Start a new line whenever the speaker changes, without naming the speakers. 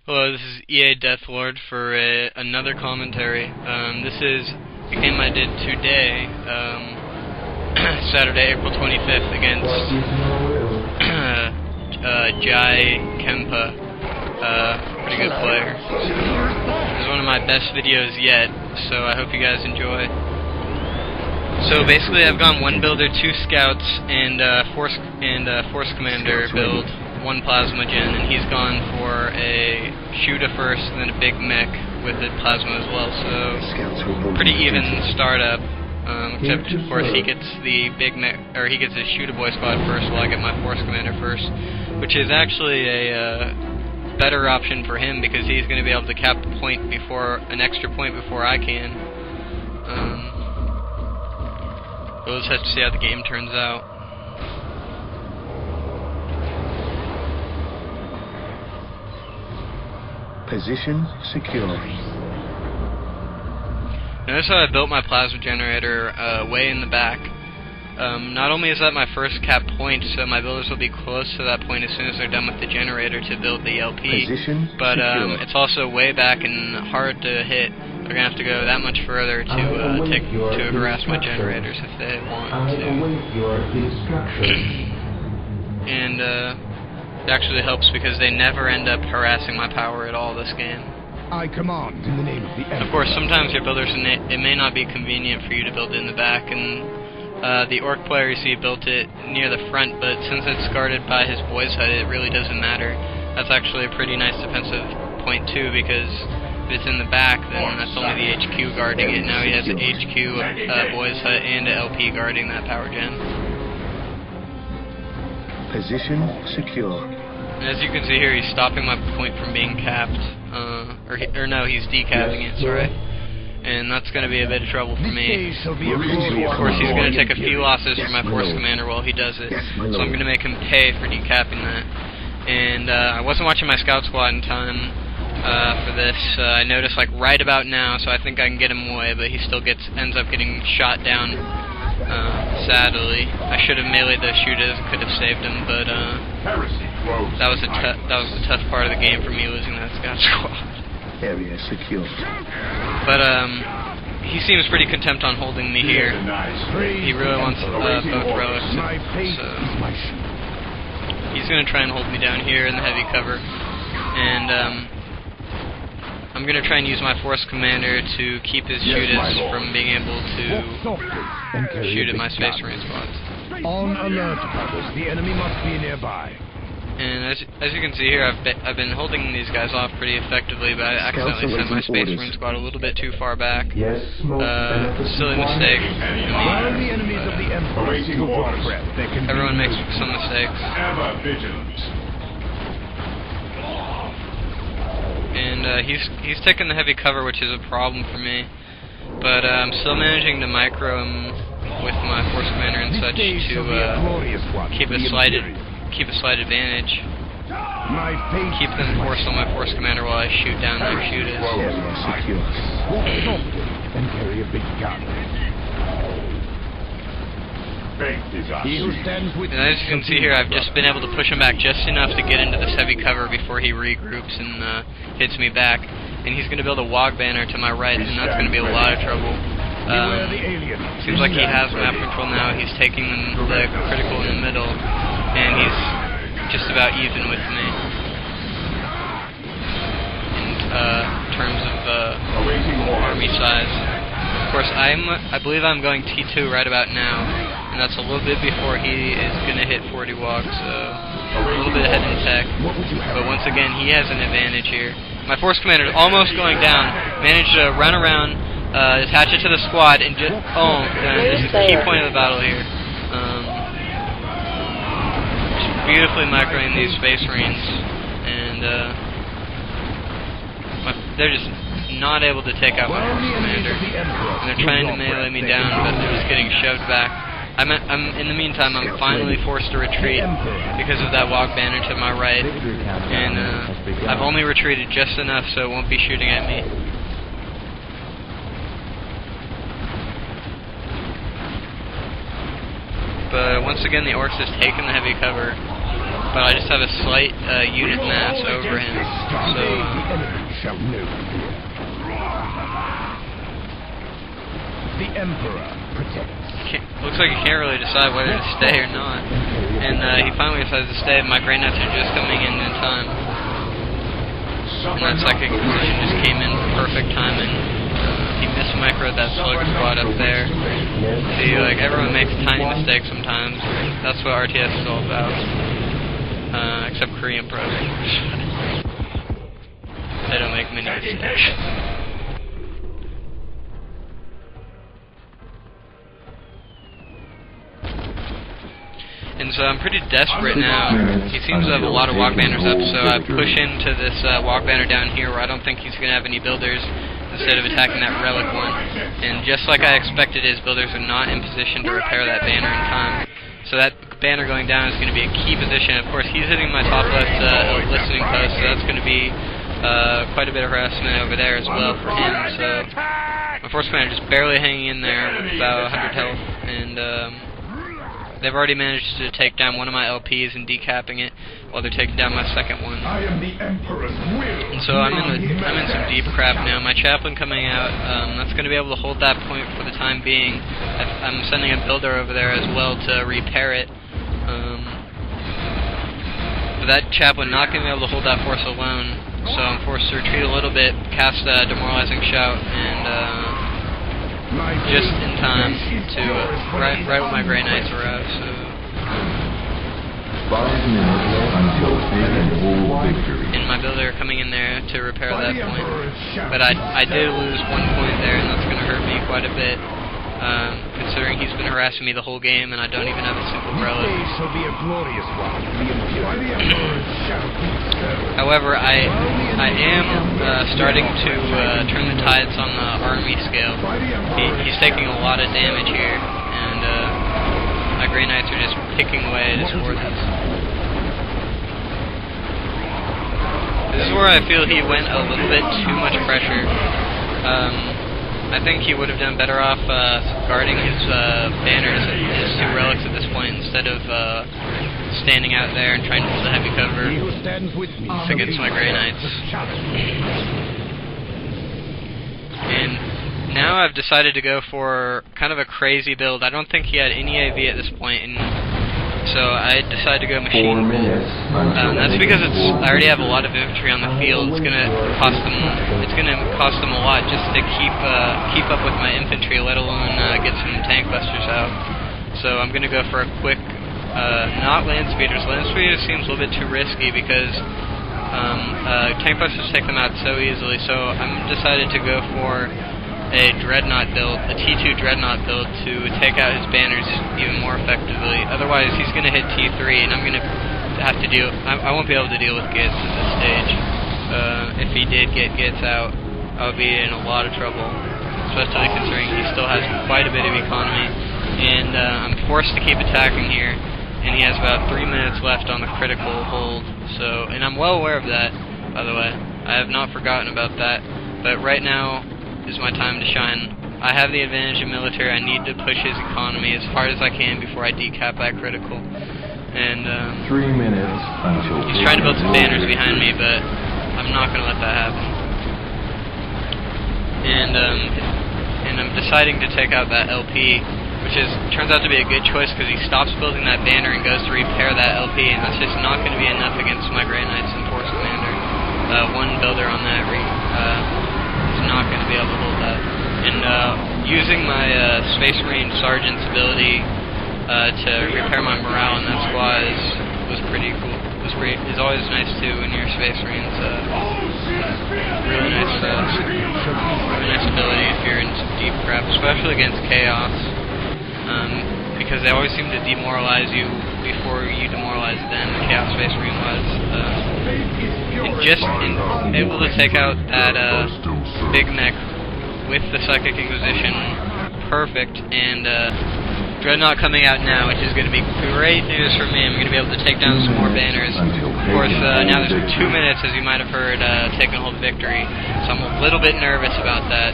Hello, this is Deathlord for another commentary. This is a game I did today, Saturday, April 25th, against JaI Kenpa. Pretty good player. This is one of my best videos yet, so I hope you guys enjoy. So basically, I've gone one builder, 2 scouts, and force commander build. 1 plasma gen, and he's gone for a shooter first, and then a big mech with the plasma as well. So pretty even startup. Except of course he gets the big mech, or he gets his shooter boy squad first, while I get my force commander first, which is actually a better option for him because he's going to be able to cap the point before an extra point before I can. We'll just have to see how the game turns out.
Position secure.
Notice how I built my plasma generator way in the back. Not only is that my first cap point, so my builders will be close to that point as soon as they're done with the generator to build the LP, but it's also way back and hard to hit. They're going to have to go that much further to harass my generators if they want to. And it actually helps because they never end up harassing my power at all this game.
I command in the name of the Emperor.
Of course, sometimes your builders, it may not be convenient for you to build it in the back, and the orc player, you see, built it near the front, but since it's guarded by his boy's hut, it really doesn't matter. That's actually a pretty nice defensive point too, because if it's in the back, then that's only the HQ guarding it. Now he has an HQ, boy's hut, and an LP guarding that power gen.
Position secure.
And as you can see here, he's stopping my point from being capped. Or no, he's decapping it, sorry. And that's going to be a bit of trouble for me. Of course, he's going to take a few losses for my force commander while he does it. So I'm going to make him pay for decapping that. And I wasn't watching my scout squad in time for this. I noticed like right about now, so I think I can get him away, but he still ends up getting shot down. Sadly, I should have meleeed those shooters and could have saved him, but that was the tough part of the game for me, losing that scout squad.
Area secure.
But he seems pretty content on holding me here. He really wants both relics, so he's going to try and hold me down here in the heavy cover, and I'm going to try and use my force commander to keep his shooters from being able to shoot at my space marine squads.
On alert, brothers. The enemy must be nearby.
And as you can see here, I've been holding these guys off pretty effectively, but I accidentally sent my space marine squad a little bit too far back. Silly mistake.
While the enemies of the Emperor
everyone makes some mistakes. And he's taking the heavy cover, which is a problem for me. But I'm still managing to micro him with my force commander and such to keep a slight advantage. Keep them forced on my force commander while I shoot down their shooters.
And carry a big gun.
And as you can see here, I've just been able to push him back just enough to get into this heavy cover before he regroups and hits me back. And he's going to build a wog banner to my right, and that's going to be a lot of trouble. Seems like he has map control now. He's taking the critical in the middle, and he's just about even with me in terms of army size. Of course, I believe I'm going T2 right about now, and that's a little bit before he is going to hit 40 walks, so a little bit ahead in tech. But once again, he has an advantage here. My force commander is almost going down, managed to run around, attach it to the squad, and just, this is the key point of the battle here. Just beautifully microing these space marines, and they're just not able to take out my force commander, and they're trying to melee me down, but they're just getting shoved back. In the meantime, I'm finally forced to retreat because of that wog banner to my right, and I've only retreated just enough so it won't be shooting at me. But once again, the orcs has taken the heavy cover, but I just have a slight unit mass over him. So
the Emperor protects.
looks like he can't really decide whether to stay or not. And he finally decides to stay. My Grey Knights are just coming in time. And that psychic position just came in for perfect timing. He missed micro that slug squad up there. See, like, everyone makes tiny mistakes sometimes. That's what RTS is all about. Except Korean pros. They don't make many mistakes. And so I'm pretty desperate now. He seems to have a lot of walk banners up, so I push into this walk banner down here where I don't think he's going to have any builders instead of attacking that relic one. And just like I expected, his builders are not in position to repair that banner in time. So that banner going down is going to be a key position. Of course, he's hitting my top left listening post, so that's going to be quite a bit of harassment over there as well for him. So my force commander just barely hanging in there with about 100 health, and they've already managed to take down one of my LPs and decapping it, while they're taking down my second one.
I am the Emperor's will.
And so I'm in some deep crap now. My chaplain coming out, that's going to be able to hold that point for the time being. I'm sending a builder over there as well to repair it. But that chaplain not going to be able to hold that force alone, so I'm forced to retreat a little bit, cast a demoralizing shout, and just in time to right when my Grey Knights arrive. So
5 minutes until taking all victory.
and my builder coming in there to repair that point. But I did lose 1 point there, and that's going to hurt me quite a bit, considering he's been harassing me the whole game, and I don't even have a single relic. However, I am starting to turn the tides on the army scale. He's taking a lot of damage here, and my Grey Knights are just picking away at his forces. This is where I feel he went a little bit too much pressure. I think he would have done better off guarding his banners, his 2 relics at this point, instead of standing out there and trying to hold a heavy cover against my Grey Knights. And now I've decided to go for kind of a crazy build. I don't think he had any AV at this point, and so I decided to go machine bull. That's because I already have a lot of infantry on the field. It's gonna cost them a lot just to keep up with my infantry, let alone get some tank busters out. So I'm gonna go for a quick, not land speeders. Land speeders seems a little bit too risky because tank busters take them out so easily. So I'm decided to go for a dreadnought build, a T2 dreadnought build, to take out his banners even more effectively. Otherwise, he's going to hit T3, and I'm going to have to deal. I won't be able to deal with Gitz at this stage. If he did get Gitz out, I would be in a lot of trouble, especially considering he still has quite a bit of economy. And I'm forced to keep attacking here, and he has about 3 minutes left on the critical hold. So, and I'm well aware of that, by the way. I have not forgotten about that. But right now is my time to shine. I have the advantage in military. I need to push his economy as hard as I can before I decap that critical. And
3 minutes until
he's trying to build some banners behind me, but I'm not going to let that happen. And I'm deciding to take out that LP, which turns out to be a good choice because he stops building that banner and goes to repair that LP, and that's just not going to be enough against my Grey Knights and Force Commander. 1 builder on that is not going to be able to hold that. And using my Space Marine Sergeant's ability to repair my morale in that squad was pretty cool. It's always nice too when you're Space Marines. Really nice ability if you're in some deep crap, especially against Chaos, because they always seem to demoralize you before you demoralize them. The Chaos Space Marine was, and just able to take out that big mech with the Psychic Inquisition, perfect. And Dreadnought coming out now, which is going to be great news for me. I'm going to be able to take down some more banners. Of course, now there's 2 minutes, as you might have heard, taking hold of victory, so I'm a little bit nervous about that.